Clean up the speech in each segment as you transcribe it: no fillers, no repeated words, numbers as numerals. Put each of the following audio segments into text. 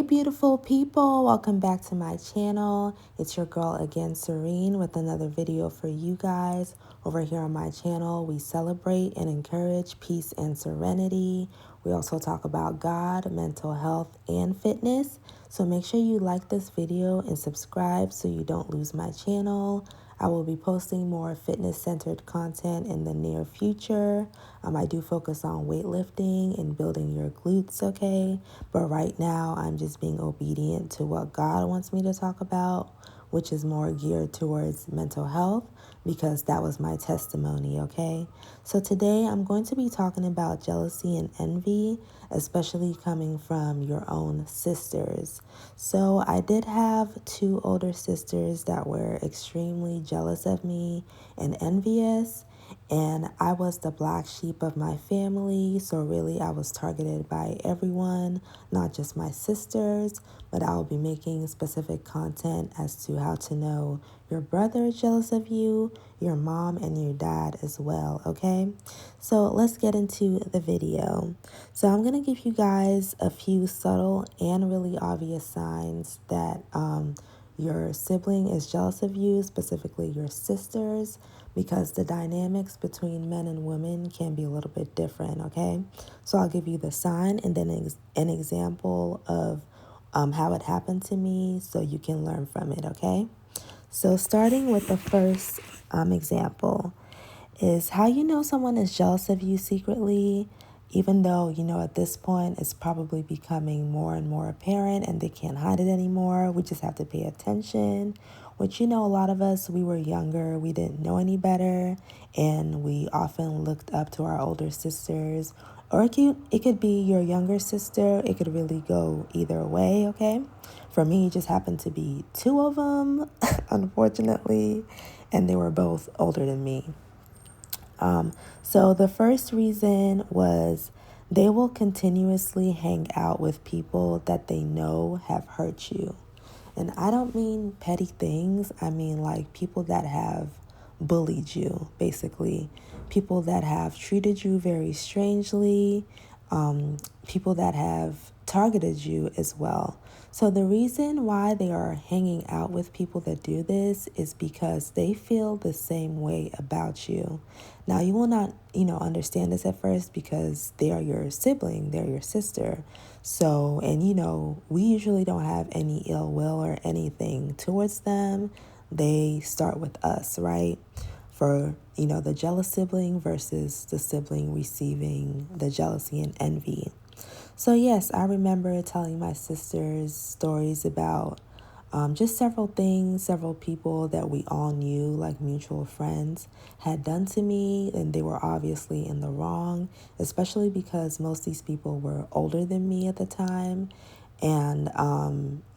Beautiful people, welcome back to my channel. It's your girl again, Serene, with another video for you guys. Over here on my channel, we celebrate and encourage peace and serenity. We also talk about God, mental health, and fitness. So make sure you like this video and subscribe so you don't lose my channel. I will be posting more fitness-centered content in the near future. I do focus on weightlifting and building your glutes, okay? But right now, I'm just being obedient to what God wants me to talk about, which is more geared towards mental health because that was my testimony, okay? So today, I'm going to be talking about jealousy and envy, especially coming from your own sisters. So I did have two older sisters that were extremely jealous of me and envious. And I was the black sheep of my family. So really, I was targeted by everyone, not just my sisters. But I will be making specific content as to how to know your brother is jealous of you, your mom, and your dad as well, okay? So let's get into the video. So I'm going to give you guys a few subtle and really obvious signs that your sibling is jealous of you, specifically your sisters, because the dynamics between men and women can be a little bit different, okay? So I'll give you the sign and then an example of how it happened to me so you can learn from it, okay? So starting with the first example is how you know someone is jealous of you secretly, even though, at this point it's probably becoming more and more apparent and they can't hide it anymore. We just have to pay attention. Which, a lot of us, we were younger, we didn't know any better, and we often looked up to our older sisters. Or it could be your younger sister. It could really go either way, okay? For me, it just happened to be two of them, unfortunately, and they were both older than me. So the first reason was they will continuously hang out with people that they know have hurt you. And I don't mean petty things. I mean like people that have bullied you, basically. People that have treated you very strangely. People that have targeted you as well. So the reason why they are hanging out with people that do this is because they feel the same way about you. Now, you will not, understand this at first because they are your sibling, they're your sister. So, and we usually don't have any ill will or anything towards them. They start with us, right? For, the jealous sibling versus the sibling receiving the jealousy and envy. So, yes, I remember telling my sisters stories about just several things, several people that we all knew, like mutual friends, had done to me, and they were obviously in the wrong, especially because most of these people were older than me at the time. And,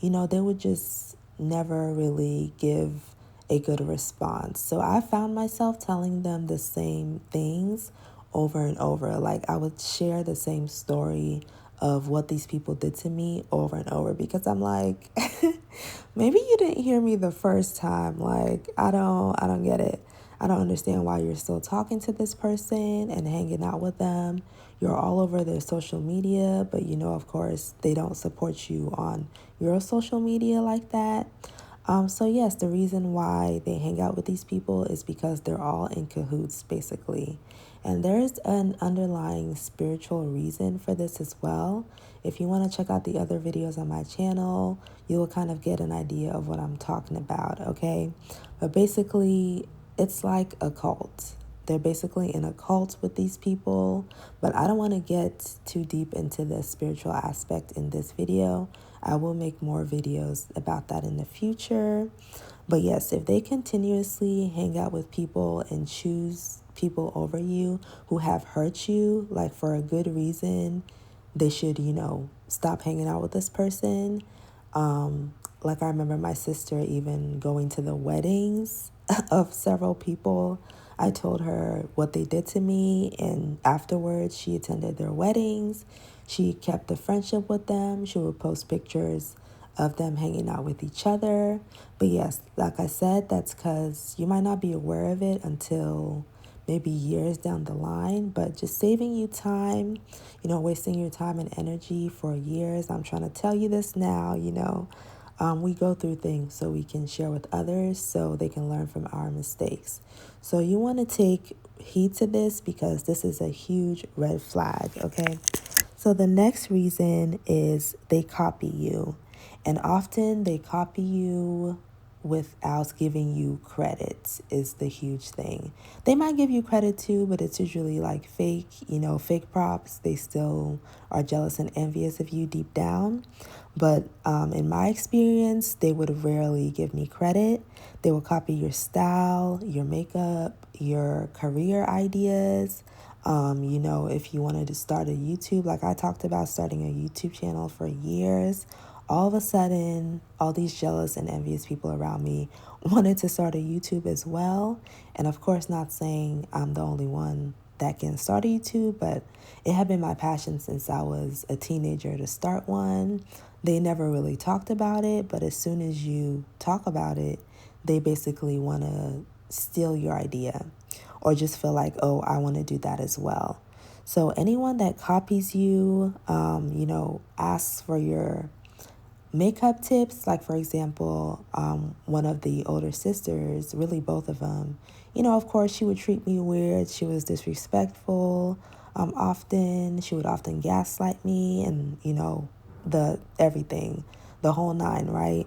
they would just never really give a good response. So I found myself telling them the same things over and over. Like I would share the same story of what these people did to me over and over because I'm like, maybe you didn't hear me the first time. Like, I don't get it. I don't understand why you're still talking to this person and hanging out with them. You're all over their social media, but of course, they don't support you on your social media like that. So yes, the reason why they hang out with these people is because they're all in cahoots, basically. And there's an underlying spiritual reason for this as well. If you want to check out the other videos on my channel, you will kind of get an idea of what I'm talking about, okay? But basically, it's like a cult. They're basically in a cult with these people, but I don't want to get too deep into the spiritual aspect in this video. I will make more videos about that in the future. But yes, if they continuously hang out with people and choose people over you who have hurt you, like for a good reason, they should, stop hanging out with this person. Like I remember my sister even going to the weddings of several people. I told her what they did to me, and afterwards she attended their weddings. She kept the friendship with them. She would post pictures of them hanging out with each other. But yes, like I said, that's because you might not be aware of it until maybe years down the line, but just saving you time, wasting your time and energy for years. I'm trying to tell you this now, we go through things so we can share with others so they can learn from our mistakes. So you want to take heed to this because this is a huge red flag, okay? So the next reason is they copy you. And often they copy you without giving you credit is the huge thing. They might give you credit too, but it's usually like fake, fake props. They still are jealous and envious of you deep down. But in my experience, they would rarely give me credit. They will copy your style, your makeup, your career ideas. If you wanted to start a YouTube, like I talked about starting a YouTube channel for years, all of a sudden, all these jealous and envious people around me wanted to start a YouTube as well. And of course, not saying I'm the only one that can start a YouTube, but it had been my passion since I was a teenager to start one. They never really talked about it, but as soon as you talk about it, they basically want to steal your idea or just feel like, oh, I want to do that as well. So anyone that copies you, asks for your makeup tips, like for example, one of the older sisters, really both of them, of course she would treat me weird. She was disrespectful. Often she would often gaslight me, and the everything, the whole nine, right?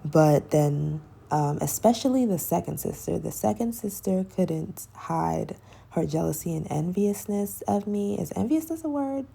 But then, especially the second sister couldn't hide her jealousy and enviousness of me. Is enviousness a word?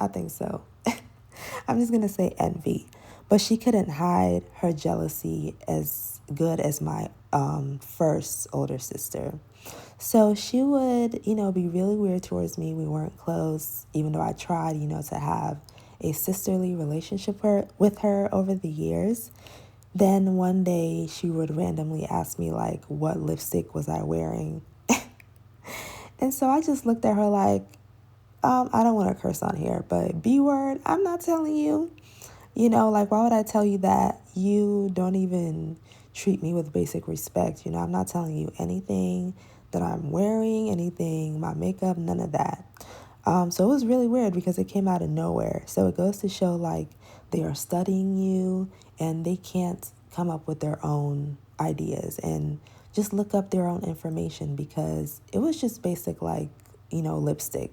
I think so. I'm just going to say envy. But she couldn't hide her jealousy as good as my first older sister. So she would, be really weird towards me. We weren't close, even though I tried, to have a sisterly relationship with her over the years. Then one day she would randomly ask me, like, what lipstick was I wearing? And so I just looked at her like, I don't want to curse on here, but B word, I'm not telling you. Like, why would I tell you that? You don't even treat me with basic respect. I'm not telling you anything that I'm wearing, anything, my makeup, none of that. So it was really weird because it came out of nowhere. So it goes to show, like, they are studying you and they can't come up with their own ideas and just look up their own information because it was just basic, like, lipstick.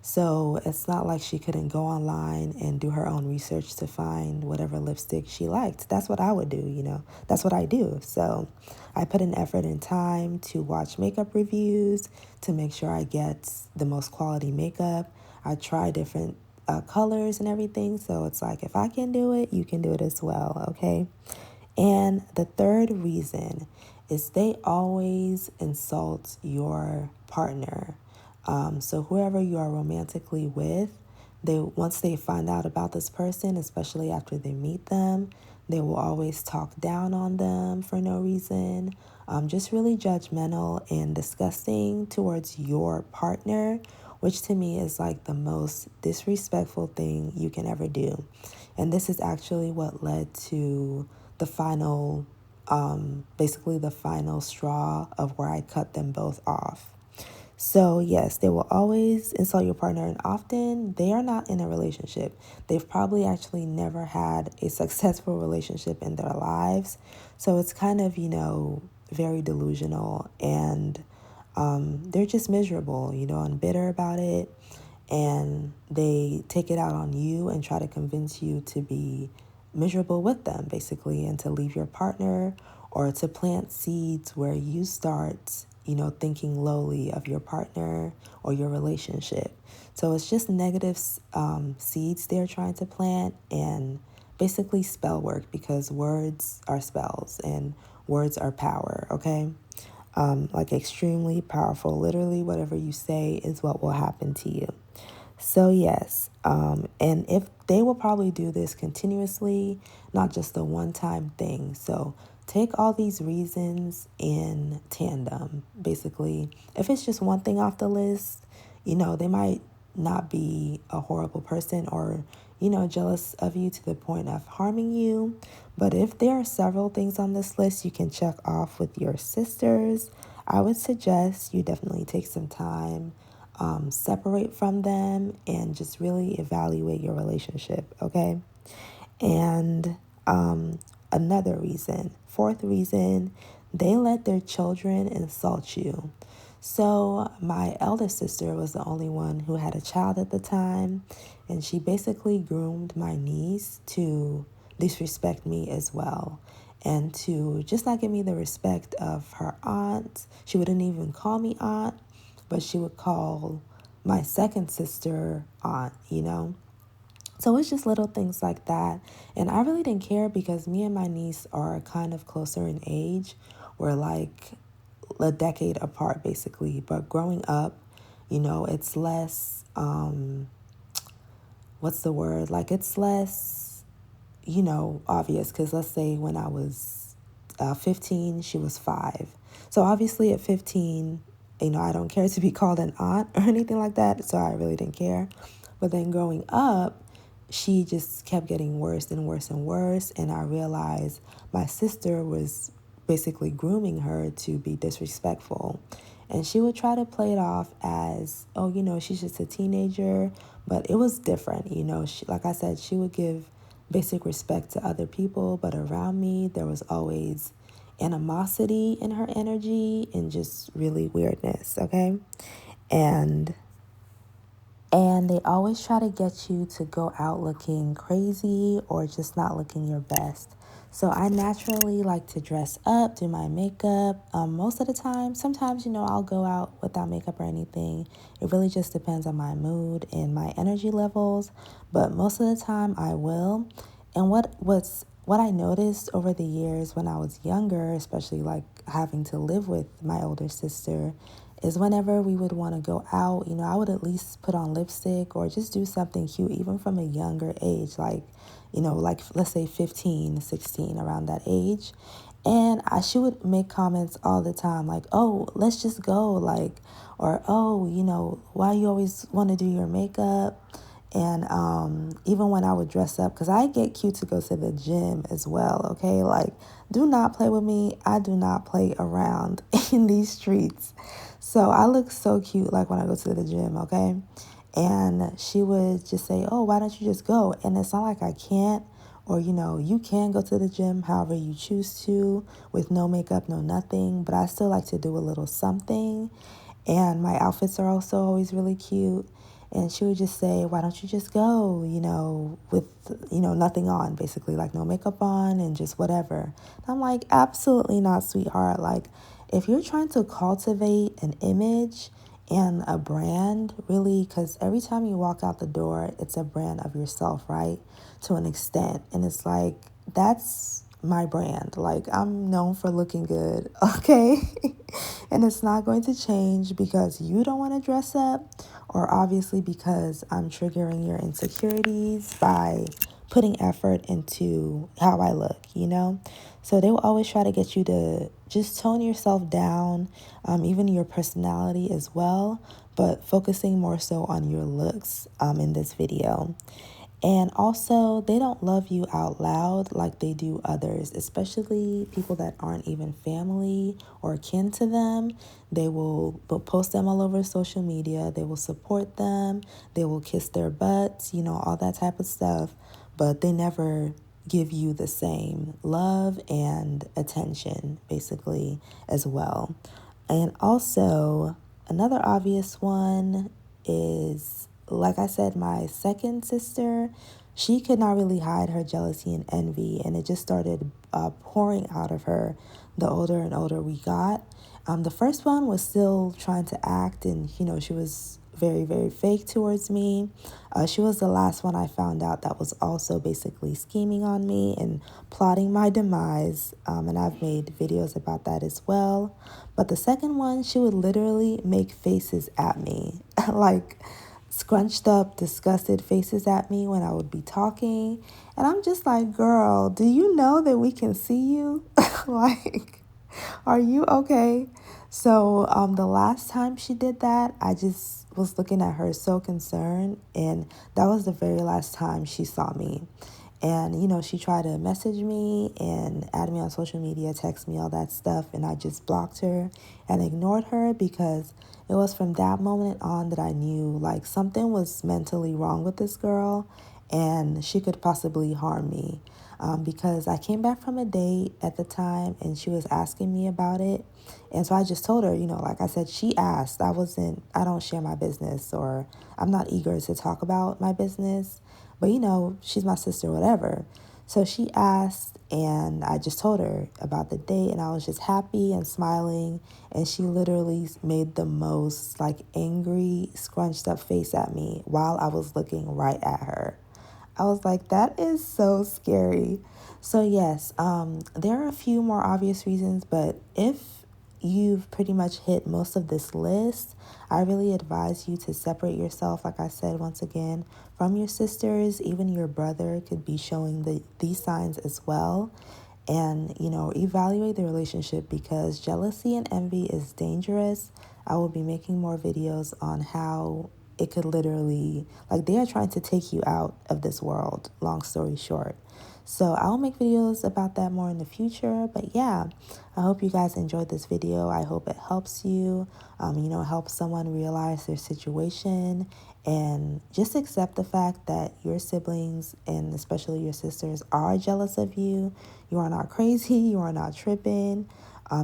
So it's not like she couldn't go online and do her own research to find whatever lipstick she liked. That's what I would do, That's what I do. So I put an effort and time to watch makeup reviews to make sure I get the most quality makeup. I try different colors and everything. So it's like, if I can do it, you can do it as well, okay? And the third reason is they always insult your partner. So whoever you are romantically with, once they find out about this person, especially after they meet them, they will always talk down on them for no reason. Just really judgmental and disgusting towards your partner, which to me is like the most disrespectful thing you can ever do. And this is actually what led to the final, basically the final straw of where I cut them both off. So, yes, they will always insult your partner, and often they are not in a relationship. They've probably actually never had a successful relationship in their lives. So, it's kind of, very delusional, and they're just miserable, and bitter about it. And they take it out on you and try to convince you to be miserable with them, basically, and to leave your partner or to plant seeds where you start, thinking lowly of your partner or your relationship. So it's just negative seeds they're trying to plant, and basically spell work, because words are spells and words are power, okay? Like extremely powerful. Literally, whatever you say is what will happen to you. So yes, and if they will probably do this continuously, not just a one-time thing. So take all these reasons in tandem. Basically, if it's just one thing off the list, they might not be a horrible person or, jealous of you to the point of harming you. But if there are several things on this list you can check off with your sisters, I would suggest you definitely take some time, separate from them, and just really evaluate your relationship, okay? And another reason, fourth reason, they let their children insult you. So, my eldest sister was the only one who had a child at the time, and she basically groomed my niece to disrespect me as well and to just not give me the respect of her aunt. She wouldn't even call me aunt, but she would call my second sister aunt, you know? So it's just little things like that. And I really didn't care because me and my niece are kind of closer in age. We're like a decade apart, basically. But growing up, it's less, what's the word? Like, it's less, obvious. Because let's say when I was 15, she was 5. So obviously at 15, I don't care to be called an aunt or anything like that. So I really didn't care. But then growing up, she just kept getting worse and worse and worse. And I realized my sister was basically grooming her to be disrespectful. And she would try to play it off as, oh, she's just a teenager. But it was different. Like I said, she would give basic respect to other people. But around me, there was always animosity in her energy and just really weirdness, okay? And they always try to get you to go out looking crazy or just not looking your best. So I naturally like to dress up, do my makeup. Most of the time, sometimes, I'll go out without makeup or anything. It really just depends on my mood and my energy levels. But most of the time I will. And what I noticed over the years when I was younger, especially like having to live with my older sister, is whenever we would want to go out, I would at least put on lipstick or just do something cute, even from a younger age, like let's say 15, 16, around that age. And she would make comments all the time, like, oh, let's just go, like, or, oh, why you always want to do your makeup? And even when I would dress up, because I get cute to go to the gym as well, okay? Like, do not play with me. I do not play around in these streets. So I look so cute, like, when I go to the gym, okay? And she would just say, oh, why don't you just go? And it's not like I can't, or, you can go to the gym however you choose to with no makeup, no nothing. But I still like to do a little something. And my outfits are also always really cute. And she would just say, why don't you just go, with, nothing on, basically, like no makeup on and just whatever. And I'm like, absolutely not, sweetheart. Like, if you're trying to cultivate an image and a brand, really, because every time you walk out the door, it's a brand of yourself, right? To an extent. And it's like, that's my brand. Like, I'm known for looking good, okay? And it's not going to change because you don't want to dress up, or obviously because I'm triggering your insecurities by putting effort into how I look, So they will always try to get you to just tone yourself down, even your personality as well, but focusing more so on your looks in this video. And also, they don't love you out loud like they do others, especially people that aren't even family or kin to them. They will post them all over social media. They will support them. They will kiss their butts, all that type of stuff. But they never give you the same love and attention, basically, as well. And also, another obvious one is, like I said, my second sister, she could not really hide her jealousy and envy, and it just started pouring out of her the older and older we got. The first one was still trying to act, and she was very, very fake towards me. She was the last one I found out that was also basically scheming on me and plotting my demise. And I've made videos about that as well. But the second one, she would literally make faces at me, like scrunched up, disgusted faces at me when I would be talking. And I'm just like, girl, do you know that we can see you? Like, are you okay? So the last time she did that, I just was looking at her so concerned, and that was the very last time she saw me. And, you know, she tried to message me and add me on social media, text me, all that stuff. And I just blocked her and ignored her because it was from that moment on that I knew like something was mentally wrong with this girl and she could possibly harm me. Because I came back from a date at the time and she was asking me about it. And so I just told her, you know, like I said, she asked. I don't share my business, or I'm not eager to talk about my business. But, you know, she's my sister, whatever. So she asked, and I just told her about the date, and I was just happy and smiling. And she literally made the most like angry, scrunched up face at me while I was looking right at her. I was like, that is so scary. So, yes, there are a few more obvious reasons, but if you've pretty much hit most of this list, I really advise you to separate yourself, like I said, once again, from your sisters. Even your brother could be showing these signs as well. And, you know, evaluate the relationship because jealousy and envy is dangerous. I will be making more videos on how it could literally, like, they are trying to take you out of this world, long story short. So I'll make videos about that more in the future. But yeah, I hope you guys enjoyed this video. I hope it helps you, you know, help someone realize their situation and just accept the fact that your siblings and especially your sisters are jealous of you. You are not crazy. You are not tripping.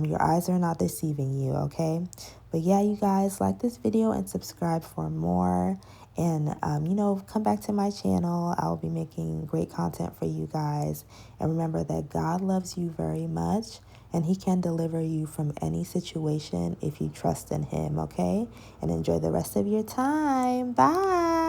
Your eyes are not deceiving you, okay? But yeah, you guys, like this video and subscribe for more. And, you know, come back to my channel. I'll be making great content for you guys. And remember that God loves you very much. And he can deliver you from any situation if you trust in him, okay? And enjoy the rest of your time. Bye.